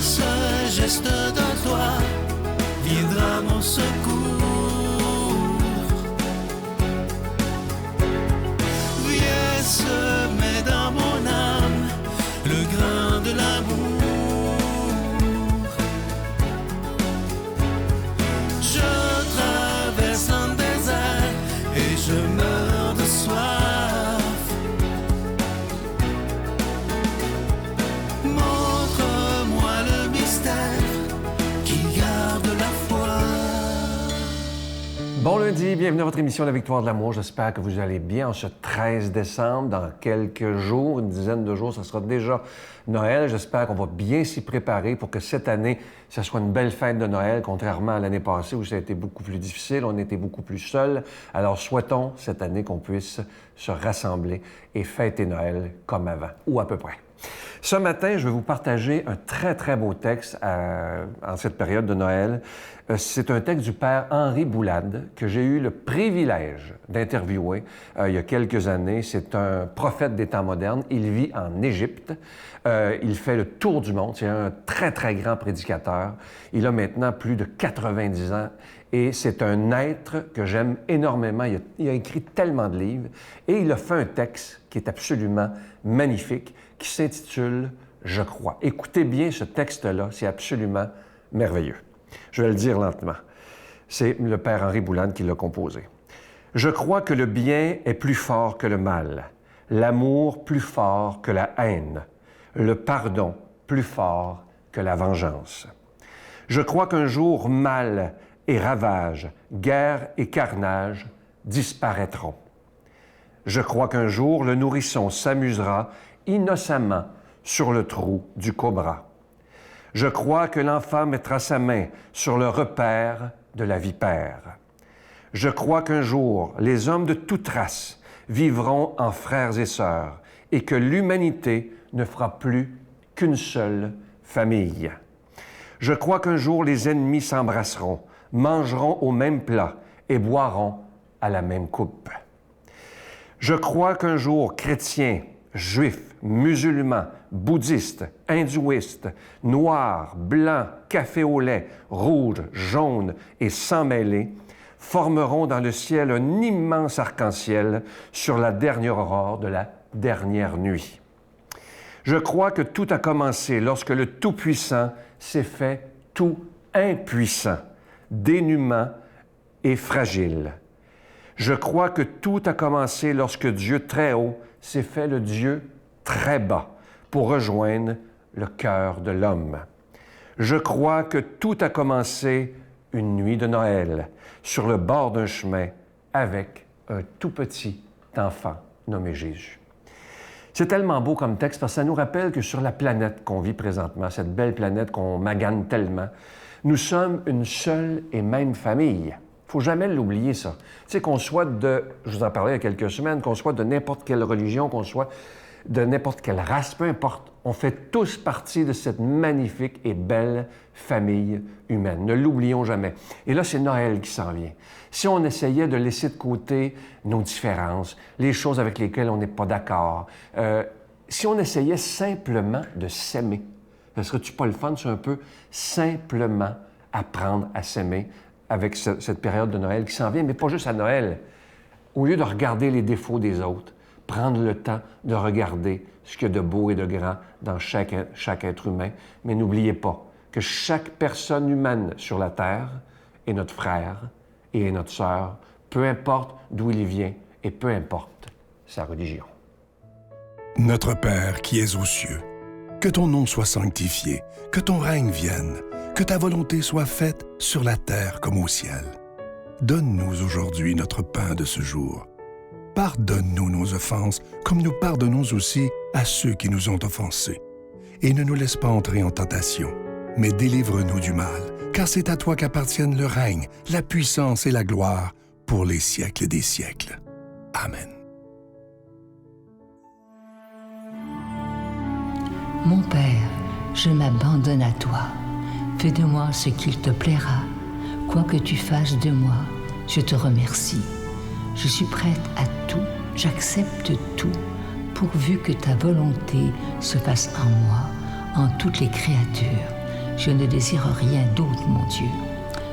ce geste de toi viendra mon secours. Viens semer dans mon âme le grain de l'amour. Je traverse un désert et je meurs de soif. Montre-moi le mystère qui garde la foi. Bon lundi, bienvenue à votre émission La Victoire de l'amour. J'espère que vous allez bien en ce 13 décembre. Dans quelques jours, une dizaine de jours, ça sera déjà Noël. J'espère qu'on va bien s'y préparer pour que cette année, ça soit une belle fête de Noël, contrairement à l'année passée où ça a été beaucoup plus difficile, on était beaucoup plus seuls. Alors souhaitons cette année qu'on puisse se rassembler et fêter Noël comme avant, ou à peu près. Ce matin, je vais vous partager un très, très beau texte en cette période de Noël. C'est un texte du père Henri Boulade que j'ai eu le privilège d'interviewer il y a quelques années. C'est un prophète des temps modernes. Il vit en Égypte. Il fait le tour du monde. C'est un très, très grand prédicateur. Il a maintenant plus de 90 ans et c'est un être que j'aime énormément. Il a écrit tellement de livres et il a fait un texte qui est absolument magnifique qui s'intitule « Je crois ». Écoutez bien ce texte-là, c'est absolument merveilleux. Je vais le dire lentement. C'est le père Henri Boulade qui l'a composé. « Je crois que le bien est plus fort que le mal, l'amour plus fort que la haine, le pardon plus fort que la vengeance. Je crois qu'un jour mal et ravage, guerre et carnage disparaîtront. Je crois qu'un jour le nourrisson s'amusera innocemment sur le trou du cobra. Je crois que l'enfant mettra sa main sur le repère de la vipère. Je crois qu'un jour, les hommes de toute race vivront en frères et sœurs et que l'humanité ne fera plus qu'une seule famille. Je crois qu'un jour, les ennemis s'embrasseront, mangeront au même plat et boiront à la même coupe. Je crois qu'un jour, chrétiens, juifs, musulmans, bouddhistes, hindouistes, noirs, blancs, café au lait, rouges, jaunes et sans mêlés formeront dans le ciel un immense arc-en-ciel sur la dernière aurore de la dernière nuit. Je crois que tout a commencé lorsque le Tout-Puissant s'est fait tout impuissant, dénûment et fragile. Je crois que tout a commencé lorsque Dieu très haut s'est fait le Dieu très bas pour rejoindre le cœur de l'homme. Je crois que tout a commencé une nuit de Noël, sur le bord d'un chemin, avec un tout petit enfant nommé Jésus. C'est tellement beau comme texte parce que ça nous rappelle que sur la planète qu'on vit présentement, cette belle planète qu'on magane tellement, nous sommes une seule et même famille. Il ne faut jamais l'oublier, ça. Tu sais, qu'on soit de, je vous en parlais il y a quelques semaines, qu'on soit de n'importe quelle religion, qu'on soit de n'importe quelle race, peu importe, on fait tous partie de cette magnifique et belle famille humaine. Ne l'oublions jamais. Et là, c'est Noël qui s'en vient. Si on essayait de laisser de côté nos différences, les choses avec lesquelles on n'est pas d'accord, si on essayait simplement de s'aimer, ne serait-tu pas le fun, c'est un peu simplement apprendre à s'aimer avec cette période de Noël qui s'en vient, mais pas juste à Noël. Au lieu de regarder les défauts des autres, prendre le temps de regarder ce qu'il y a de beau et de grand dans chaque être humain. Mais n'oubliez pas que chaque personne humaine sur la Terre est notre frère et est notre sœur, peu importe d'où il vient et peu importe sa religion. Notre Père qui es aux cieux, que ton nom soit sanctifié, que ton règne vienne, que ta volonté soit faite sur la terre comme au ciel. Donne-nous aujourd'hui notre pain de ce jour. Pardonne-nous nos offenses, comme nous pardonnons aussi à ceux qui nous ont offensés. Et ne nous laisse pas entrer en tentation, mais délivre-nous du mal, car c'est à toi qu'appartiennent le règne, la puissance et la gloire pour les siècles des siècles. Amen. Mon Père, je m'abandonne à toi. Fais de moi ce qu'il te plaira. Quoi que tu fasses de moi, je te remercie. Je suis prête à tout, j'accepte tout, pourvu que ta volonté se fasse en moi, en toutes les créatures, Je ne désire rien d'autre, mon Dieu.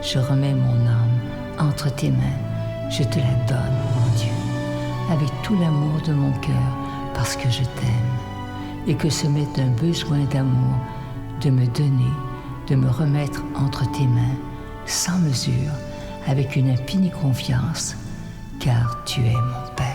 Je remets mon âme entre tes mains. Je te la donne, mon Dieu, avec tout l'amour de mon cœur, parce que je t'aime, et que ce m'est un besoin d'amour de me donner, de me remettre entre tes mains, sans mesure, avec une infinie confiance, car tu es mon Père.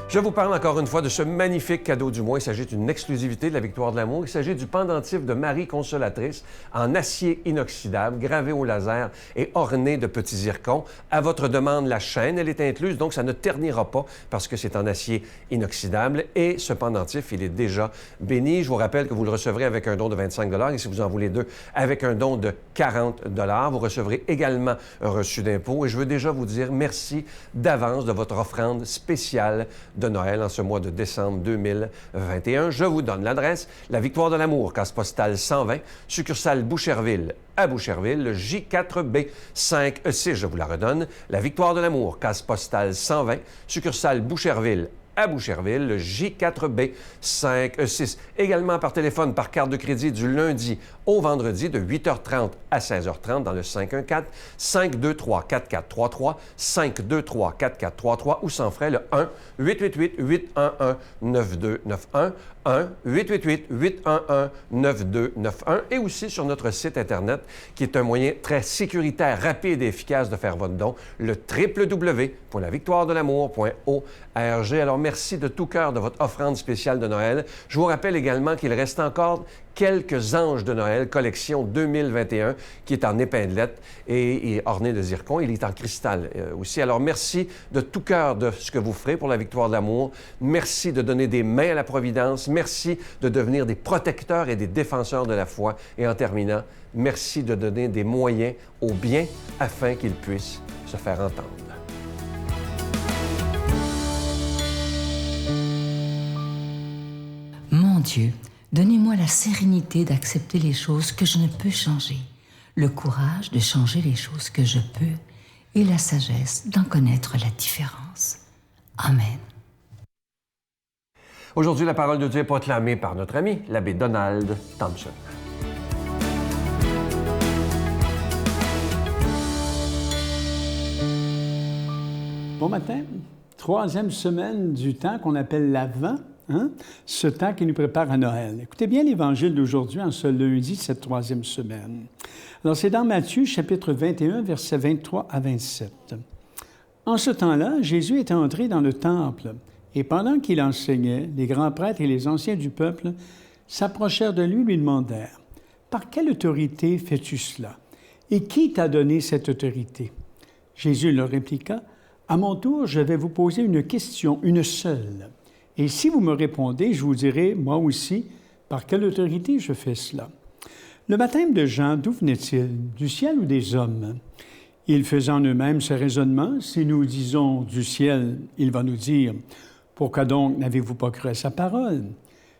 Je vous parle encore une fois de ce magnifique cadeau du mois. Il s'agit d'une exclusivité de la Victoire de l'amour. Il s'agit du pendentif de Marie Consolatrice en acier inoxydable, gravé au laser et orné de petits zircons. À votre demande, la chaîne, elle est incluse, donc ça ne ternira pas parce que c'est en acier inoxydable. Et ce pendentif, il est déjà béni. Je vous rappelle que vous le recevrez avec un don de 25 $ et si vous en voulez deux, avec un don de 40 $. Vous recevrez également un reçu d'impôt. Et je veux déjà vous dire merci d'avance de votre offrande spéciale de Noël en ce mois de décembre 2021. Je vous donne l'adresse, la Victoire de l'amour, case postale 120, succursale Boucherville à Boucherville, le J4B 5E6, je vous la redonne, la Victoire de l'amour, case postale 120, succursale Boucherville à Boucherville, le J4B 5E6. Également par téléphone, par carte de crédit du lundi au vendredi de 8h30 à 16h30 dans le 514-523-4433, 523-4433 ou sans frais le 1-888-811-9291, 1-888-811-9291 et aussi sur notre site Internet qui est un moyen très sécuritaire, rapide et efficace de faire votre don, le www.lavictoiredelamour.org. Alors, merci de tout cœur de votre offrande spéciale de Noël. Je vous rappelle également qu'il reste encore quelques anges de Noël, collection 2021, qui est en épinglette et orné de zircon. Il est en cristal aussi. Alors, merci de tout cœur de ce que vous ferez pour la Victoire de l'amour. Merci de donner des mains à la Providence. Merci de devenir des protecteurs et des défenseurs de la foi. Et en terminant, merci de donner des moyens au bien afin qu'il puisse se faire entendre. Mon Dieu, donnez-moi la sérénité d'accepter les choses que je ne peux changer, le courage de changer les choses que je peux et la sagesse d'en connaître la différence. Amen. Aujourd'hui, la parole de Dieu est proclamée par notre ami, l'abbé Donald Thompson. Bon matin. 3e semaine du temps qu'on appelle l'Avent. Ce temps qui nous prépare à Noël. Écoutez bien l'Évangile d'aujourd'hui en ce lundi de cette 3e semaine. Alors, c'est dans Matthieu, chapitre 21, versets 23 à 27. En ce temps-là, Jésus était entré dans le temple, et pendant qu'il enseignait, les grands prêtres et les anciens du peuple s'approchèrent de lui et lui demandèrent « Par quelle autorité fais-tu cela? Et qui t'a donné cette autorité? » Jésus leur répliqua « À mon tour, je vais vous poser une question, une seule. Et si vous me répondez, je vous dirai, moi aussi, par quelle autorité je fais cela. Le baptême de Jean, d'où venait-il? Du ciel ou des hommes? » Ils faisaient en eux-mêmes ce raisonnement. Si nous disons du ciel, il va nous dire, pourquoi donc n'avez-vous pas cru à sa parole?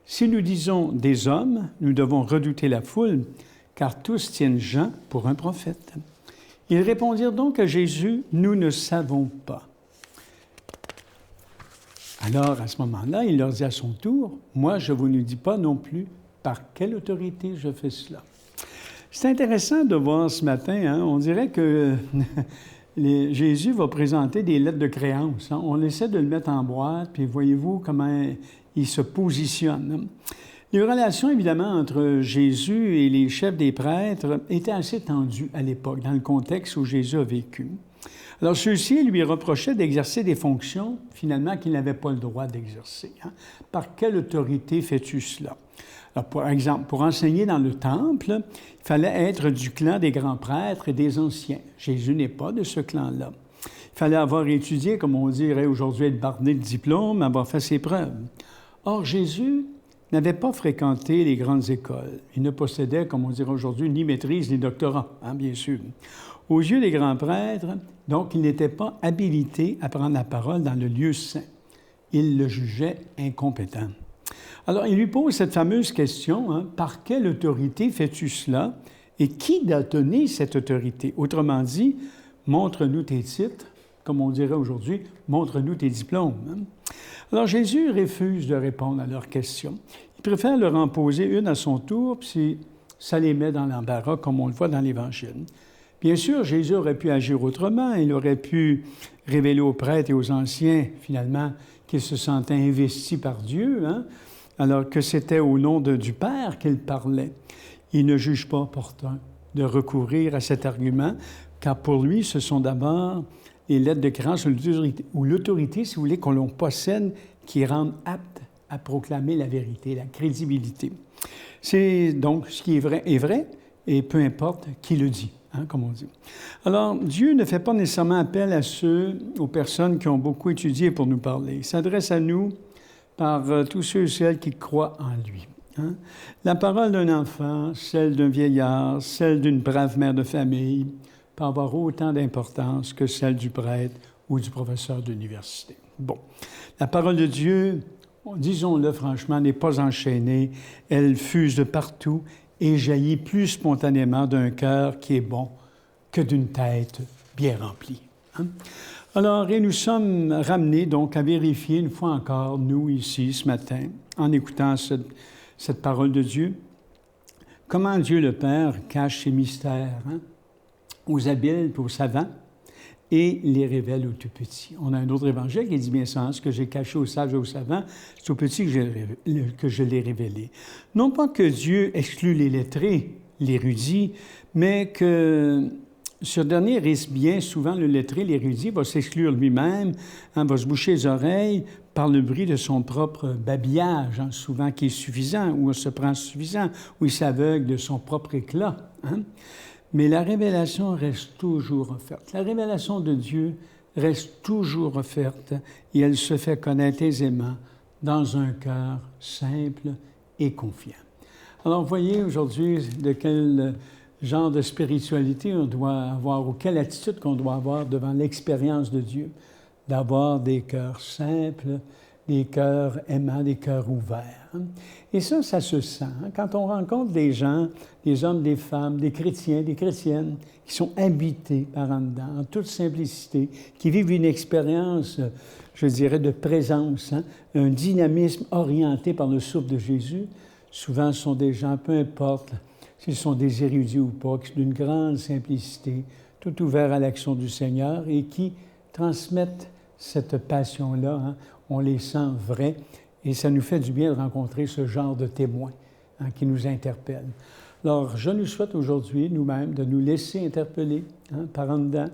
Si nous disons des hommes, nous devons redouter la foule, car tous tiennent Jean pour un prophète. Ils répondirent donc à Jésus, nous ne savons pas. Alors, à ce moment-là, il leur dit à son tour, « Moi, je ne vous dis pas non plus par quelle autorité je fais cela. » C'est intéressant de voir ce matin, on dirait que Jésus va présenter des lettres de créance. On essaie de le mettre en boîte, puis voyez-vous comment il se positionne. Les relations, évidemment, entre Jésus et les chefs des prêtres étaient assez tendues à l'époque, dans le contexte où Jésus a vécu. Alors, ceux-ci lui reprochaient d'exercer des fonctions, finalement, qu'il n'avait pas le droit d'exercer. Par quelle autorité fais-tu cela? Alors, par exemple, pour enseigner dans le temple, il fallait être du clan des grands prêtres et des anciens. Jésus n'est pas de ce clan-là. Il fallait avoir étudié, comme on dirait aujourd'hui, être bardé de diplôme, avoir fait ses preuves. Or, Jésus n'avait pas fréquenté les grandes écoles. Il ne possédait, comme on dirait aujourd'hui, ni maîtrise ni doctorat, bien sûr. Aux yeux des grands prêtres, donc, il n'était pas habilité à prendre la parole dans le lieu saint. Il le jugeait incompétent. Alors, il lui pose cette fameuse question, par quelle autorité fais-tu cela et qui t'a donné cette autorité? Autrement dit, montre-nous tes titres, comme on dirait aujourd'hui, montre-nous tes diplômes. Alors, Jésus refuse de répondre à leurs questions. Il préfère leur en poser une à son tour, puis ça les met dans l'embarras, comme on le voit dans l'Évangile. Bien sûr, Jésus aurait pu agir autrement. Il aurait pu révéler aux prêtres et aux anciens, finalement, qu'il se sentait investi par Dieu, hein, alors que c'était au nom du Père qu'il parlait. Il ne juge pas opportun de recourir à cet argument, car pour lui, ce sont d'abord les lettres de créance ou l'autorité, si vous voulez, qu'on l'on possède, qui rendent aptes à proclamer la vérité, la crédibilité. C'est donc ce qui est vrai, et peu importe qui le dit, hein, comme on dit. Alors, Dieu ne fait pas nécessairement appel aux personnes qui ont beaucoup étudié pour nous parler. Il s'adresse à nous par tous ceux et celles qui croient en lui. Hein? La parole d'un enfant, celle d'un vieillard, celle d'une brave mère de famille, peut avoir autant d'importance que celle du prêtre ou du professeur d'université. Bon, la parole de Dieu, disons-le franchement, n'est pas enchaînée. Elle fuse de partout et jaillit plus spontanément d'un cœur qui est bon que d'une tête bien remplie. Hein? Alors, et nous sommes ramenés donc à vérifier une fois encore, nous ici, ce matin, en écoutant cette parole de Dieu, comment Dieu le Père cache ses mystères, hein, aux habiles et aux savants, et les révèle aux tout petits. On a un autre évangile qui dit bien ça, ce que j'ai caché aux sages et aux savants, c'est aux petits que je l'ai révélé. Non pas que Dieu exclut les lettrés, l'érudit, mais que ce dernier risque bien souvent, le lettré, l'érudit, va s'exclure lui-même, hein, va se boucher les oreilles par le bruit de son propre babillage, hein, souvent qui est suffisant, ou se prend suffisant, ou il s'aveugle de son propre éclat. Hein. Mais la révélation reste toujours offerte. La révélation de Dieu reste toujours offerte et elle se fait connaître aisément dans un cœur simple et confiant. Alors, voyez aujourd'hui de quel genre de spiritualité on doit avoir ou quelle attitude qu'on doit avoir devant l'expérience de Dieu, d'avoir des cœurs simples, des cœurs aimants, des cœurs ouverts. Et ça se sent. Quand on rencontre des gens, des hommes, des femmes, des chrétiens, des chrétiennes, qui sont habités par en dedans, en toute simplicité, qui vivent une expérience, je dirais, de présence, hein, un dynamisme orienté par le souffle de Jésus, souvent ce sont des gens, peu importe s'ils sont des érudits ou pas, qui sont d'une grande simplicité, tout ouverts à l'action du Seigneur et qui transmettent cette passion-là. Hein. On les sent vrais et ça nous fait du bien de rencontrer ce genre de témoins, hein, qui nous interpellent. Alors, je nous souhaite aujourd'hui, nous-mêmes, de nous laisser interpeller, hein, par en dedans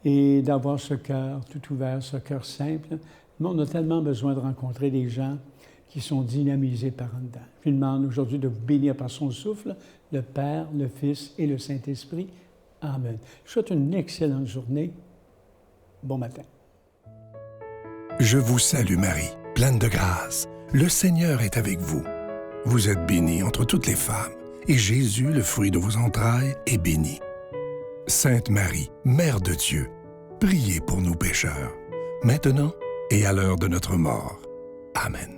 et d'avoir ce cœur tout ouvert, ce cœur simple. Mais on a tellement besoin de rencontrer des gens qui sont dynamisés par en dedans. Je lui demande aujourd'hui de vous bénir par son souffle, le Père, le Fils et le Saint-Esprit. Amen. Je vous souhaite une excellente journée. Bon matin. Je vous salue Marie, pleine de grâce. Le Seigneur est avec vous. Vous êtes bénie entre toutes les femmes, et Jésus, le fruit de vos entrailles, est béni. Sainte Marie, Mère de Dieu, priez pour nous pécheurs, maintenant et à l'heure de notre mort. Amen.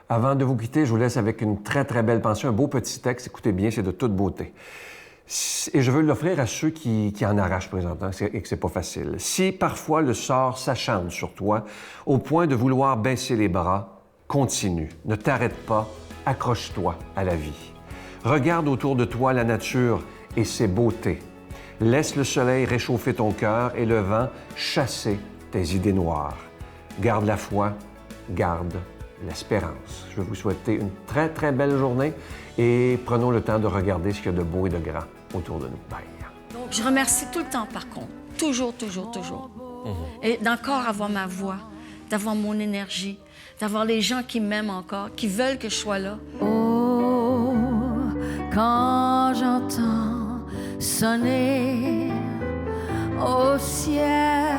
Avant de vous quitter, je vous laisse avec une très, très belle pensée, un beau petit texte. Écoutez bien, c'est de toute beauté. Et je veux l'offrir à ceux qui en arrachent présentement et que c'est pas facile. Si parfois le sort s'acharne sur toi au point de vouloir baisser les bras, continue, ne t'arrête pas, accroche-toi à la vie. Regarde autour de toi la nature et ses beautés. Laisse le soleil réchauffer ton cœur et le vent chasser tes idées noires. Garde la foi, garde l'espérance. Je veux vous souhaiter une très, très belle journée et prenons le temps de regarder ce qu'il y a de beau et de grand autour de nous. Bye. Donc, je remercie tout le temps, par contre. Toujours, toujours, toujours. Et d'encore avoir ma voix, d'avoir mon énergie, d'avoir les gens qui m'aiment encore, qui veulent que je sois là. Oh, quand j'entends sonner au ciel,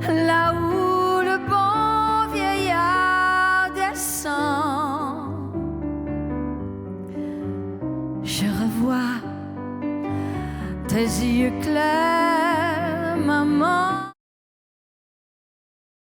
là où le bon vieillard descend, je revois tes yeux clairs